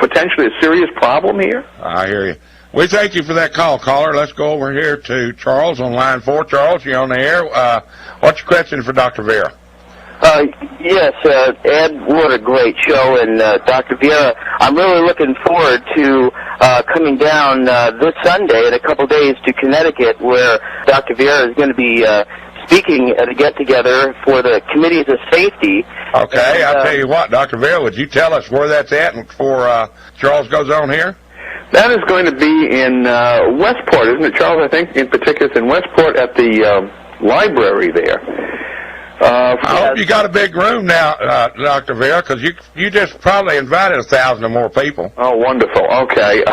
potentially a serious problem here. I hear you. We thank you for that call, caller. Let's go over here to Charles on line 4. Charles, you're on the air. What's your question for Dr. Vieira? Yes, Ed, what a great show, and Dr. Vieira, I'm really looking forward to coming down this Sunday in a couple days to Connecticut, where Dr. Vieira is going to be speaking at a get-together for the Committees of Safety. Okay, and, I'll tell you what, Dr. Vieira, would you tell us where that's at before Charles goes on here? That is going to be in Westport, isn't it, Charles? I think in particular it's in Westport at the library there. I hope you got a big room now, Dr. Vieira, because you just probably invited 1,000 or more people. Oh, wonderful. Okay.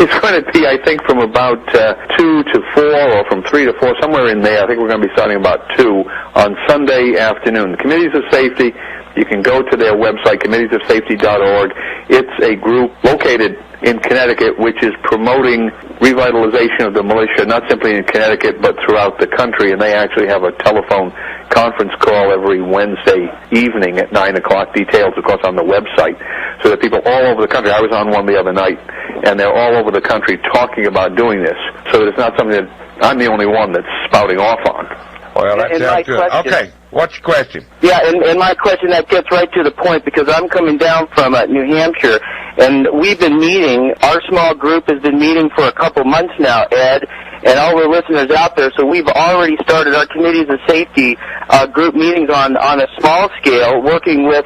It's going to be, I think, from about 2 to 4 or from 3 to 4, somewhere in there. I think we're going to be starting about 2 on Sunday afternoon. The Committees of Safety, you can go to their website, committeesofsafety.org. It's a group located in Connecticut which is promoting revitalization of the militia, not simply in Connecticut but throughout the country, and they actually have a telephone conference call every Wednesday evening at 9 o'clock. Details, of course, on the website, so that people all over the country, I was on one the other night, and they're all over the country talking about doing this, so that it's not something that I'm the only one that's spouting off on. Well, that sounds good. Okay, what's your question? Yeah, and my question, that gets right to the point, because I'm coming down from New Hampshire, and we've been meeting, our small group has been meeting for a couple months now, Ed, and all the listeners out there, so we've already started our Committees of Safety group meetings on a small scale, working with,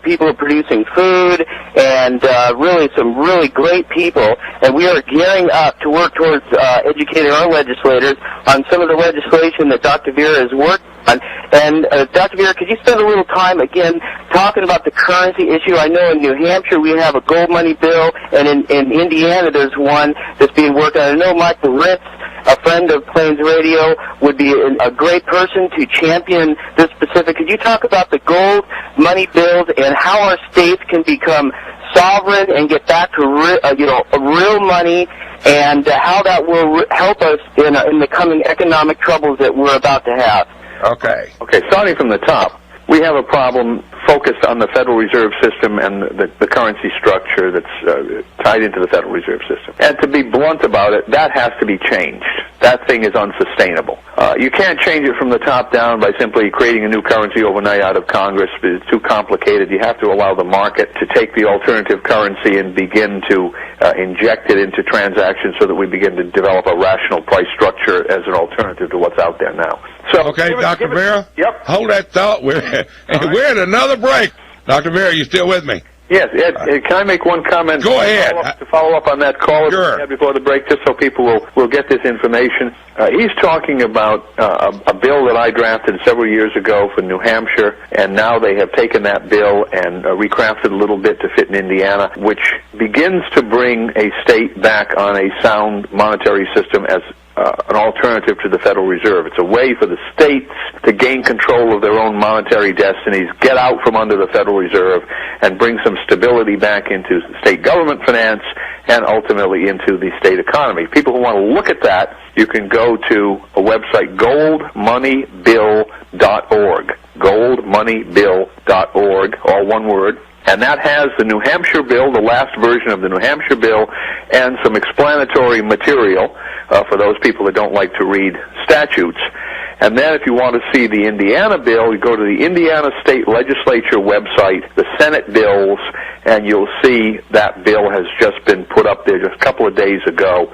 people who are producing food, and really some really great people, and we are gearing up to work towards educating our legislators on some of the legislation that Dr. Vieira has worked on. And Dr. Vieira, could you spend a little time, again, talking about the currency issue? I know in New Hampshire we have a gold money bill, and in Indiana there's one that's being worked on. I know Michael Ritz, a friend of Plains Radio, would be a great person to champion this specific. Could you talk about the gold money bills and how our states can become sovereign and get back to real money, and how that will help us in the coming economic troubles that we're about to have? Okay, starting from the top, we have a problem focused on the Federal Reserve System and the currency structure that's tied into the Federal Reserve System. And to be blunt about it, that has to be changed. That thing is unsustainable. You can't change it from the top down by simply creating a new currency overnight out of Congress. It's too complicated. You have to allow the market to take the alternative currency and begin to inject it into transactions so that we begin to develop a rational price structure as an alternative to what's out there now. So, okay, Dr. Vieira? Yep. Hold that thought. We're at another break. Dr. Vieira, you still with me? Yes, Ed, can I make one comment? Go ahead. To follow up on that call sure. Before the break, just so people will get this information. He's talking about a bill that I drafted several years ago for New Hampshire, and now they have taken that bill and recrafted a little bit to fit in Indiana, which begins to bring a state back on a sound monetary system as an alternative to the Federal Reserve. It's a way for the states to gain control of their own monetary destinies, get out from under the Federal Reserve, and bring some stability back into state government finance and ultimately into the state economy. People who want to look at that, you can go to a website, goldmoneybill.org, goldmoneybill.org, all one word. And that has the New Hampshire bill, the last version of the New Hampshire bill, and some explanatory material for those people that don't like to read statutes. And then if you want to see the Indiana bill, you go to the Indiana State Legislature website, the Senate bills, and you'll see that bill has just been put up there just a couple of days ago,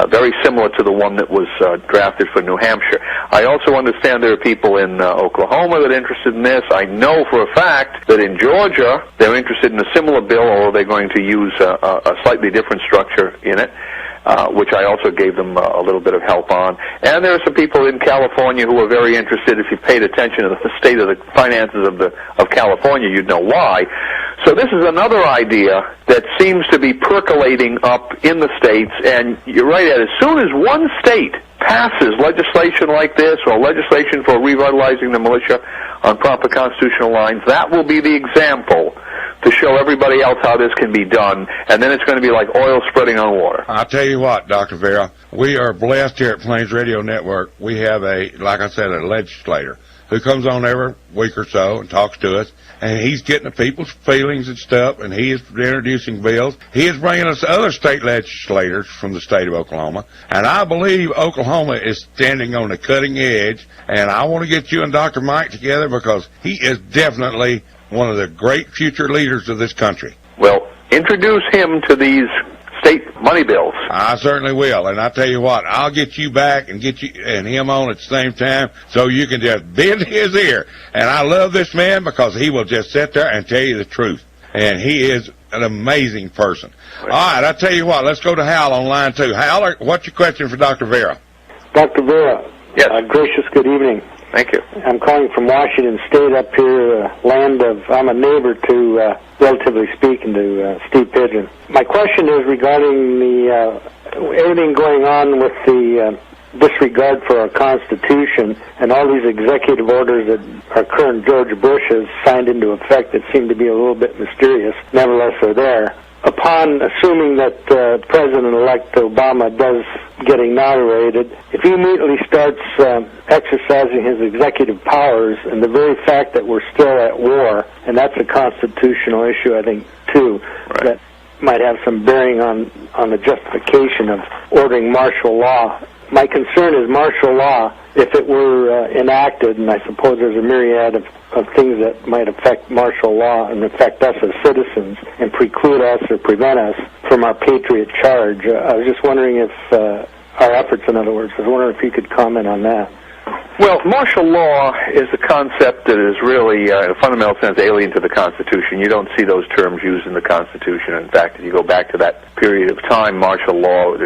very similar to the one that was drafted for New Hampshire. I also understand there are people in Oklahoma that are interested in this. I know for a fact that in Georgia they're interested in a similar bill, although they're going to use a slightly different structure in it. Which I also gave them a little bit of help on. And there are some people in California who are very interested. If you paid attention to the state of the finances of California, you'd know why. So this is another idea that seems to be percolating up in the states, and you're right, Ed, as soon as one state passes legislation like this, or legislation for revitalizing the militia on proper constitutional lines, that will be the example to show everybody else how this can be done, and then it's going to be like oil spreading on water. I'll tell you what, Dr. Vieira, we are blessed here at Plains Radio Network. We have like I said, a legislator who comes on every week or so and talks to us, and he's getting the people's feelings and stuff, and he is introducing bills. He is bringing us other state legislators from the state of Oklahoma, and I believe Oklahoma is standing on the cutting edge, and I want to get you and Dr. Mike together because he is definitely one of the great future leaders of this country. Well, introduce him to these state money bills. I certainly will, and I tell you what, I'll get you back and get you and him on at the same time so you can just bend his ear. And I love this man because he will just sit there and tell you the truth. And he is an amazing person. All right, I tell you what, let's go to Hal on line 2. Hal, what's your question for Dr. Vieira? Dr. Vieira. Yes. Gracious good evening. Thank you. I'm calling from Washington State up here, I'm a neighbor to, relatively speaking, to Steve Pigeon. My question is regarding the everything going on with the disregard for our Constitution and all these executive orders that our current George Bush has signed into effect that seem to be a little bit mysterious. Nevertheless, they're there. Upon assuming that President-elect Obama does get inaugurated, if he immediately starts exercising his executive powers, and the very fact that we're still at war, and that's a constitutional issue, I think, too, right, that might have some bearing on the justification of ordering martial law. My concern is martial law, if it were enacted, and I suppose there's a myriad of things that might affect martial law and affect us as citizens and preclude us or prevent us from our patriot charge. I was just wondering if our efforts, in other words, I was wondering if you could comment on that. Well, martial law is a concept that is really, in a fundamental sense, alien to the Constitution. You don't see those terms used in the Constitution. In fact, if you go back to that period of time, martial law,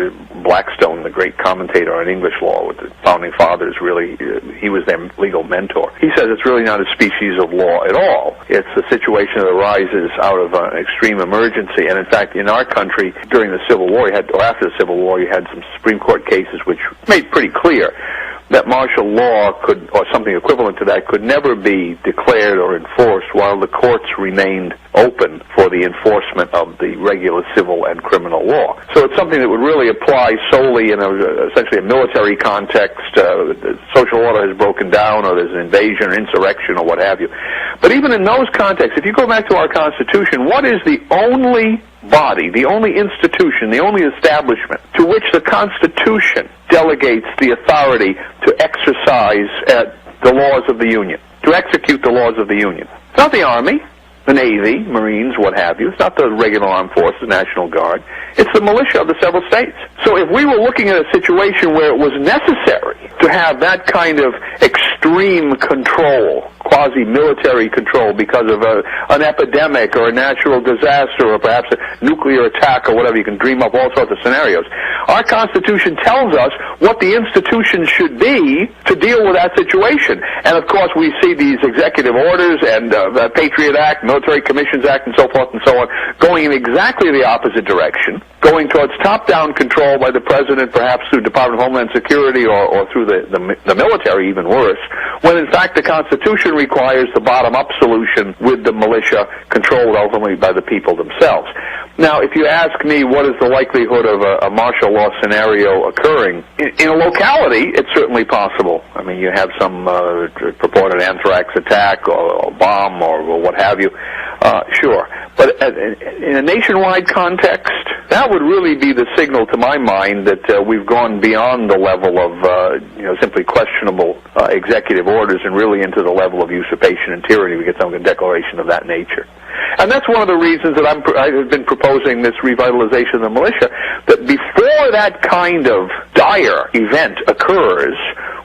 Blackstone, the great commentator on English law with the Founding Fathers, really, he was their legal mentor. He says it's really not a species of law at all. It's a situation that arises out of an extreme emergency. And in fact, in our country, during the Civil War, or after the Civil War, you had some Supreme Court cases which made pretty clear that martial law could, or something equivalent to that, could never be declared or enforced while the courts remained open for the enforcement of the regular civil and criminal law. So it's something that would really apply solely in essentially a military context. The social order has broken down, or there's an invasion or insurrection or what have you. But even in those contexts, if you go back to our Constitution, what is the only body, the only institution, the only establishment to which the Constitution delegates the authority to exercise the laws of the Union, to execute the laws of the Union? It's not the Army, the Navy, Marines, what have you. It's not the regular armed forces, National Guard. It's the militia of the several states. So if we were looking at a situation where it was necessary to have that kind of extreme control, quasi-military control because of an epidemic or a natural disaster or perhaps a nuclear attack or whatever, you can dream up all sorts of scenarios. Our Constitution tells us what the institution should be to deal with that situation. And of course we see these executive orders and the Patriot Act, Military Commissions Act, and so forth and so on, going in exactly the opposite direction, going towards top-down control by the President, perhaps through Department of Homeland Security or through the military, even worse, when in fact the Constitution requires the bottom-up solution with the militia controlled ultimately by the people themselves. Now, if you ask me what is the likelihood of a martial law scenario occurring, in a locality, it's certainly possible. I mean, you have some purported anthrax attack or bomb or what have you, sure. But in a nationwide context, that would really be the signal to my mind that we've gone beyond the level of simply questionable executive orders and really into the level of usurpation and tyranny. We get some declaration of that nature. And that's one of the reasons that I have been proposing this revitalization of the militia, that before that kind of dire event occurs,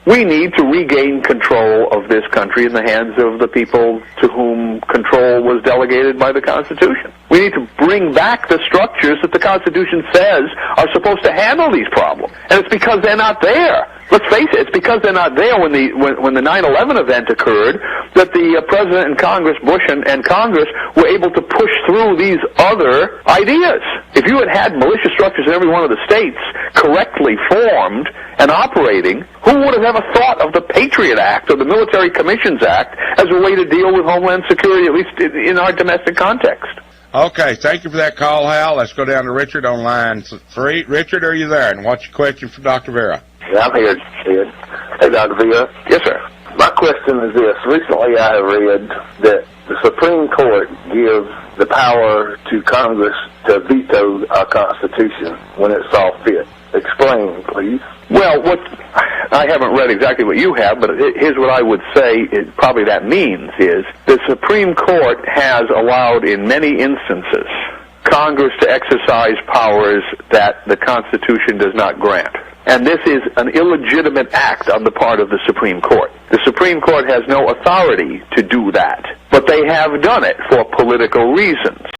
we need to regain control of this country in the hands of the people to whom control was delegated by the Constitution. We need to bring back the structures that the Constitution says are supposed to handle these problems. And it's because they're not there. Let's face it, it's because they're not there when the 9/11 event occurred that the President and Congress, Bush and Congress, were able to push through these other ideas. If you had militia structures in every one of the states correctly formed and operating, who would have ever thought of the Patriot Act or the Military Commissions Act as a way to deal with Homeland Security, at least in our domestic context? Okay, thank you for that call, Hal. Let's go down to Richard on line 3. Richard, are you there? And what's your question for Dr. Vieira? Yeah, I'm here. Hey, Dr. Vieira. Yes, sir. question is this. Recently I have read that the Supreme Court gives the power to Congress to veto our Constitution when it saw fit. Explain, please. Well, I haven't read exactly what you have, but here's what I would say probably that means is the Supreme Court has allowed in many instances Congress to exercise powers that the Constitution does not grant. And this is an illegitimate act on the part of the Supreme Court. The Supreme Court has no authority to do that, but they have done it for political reasons.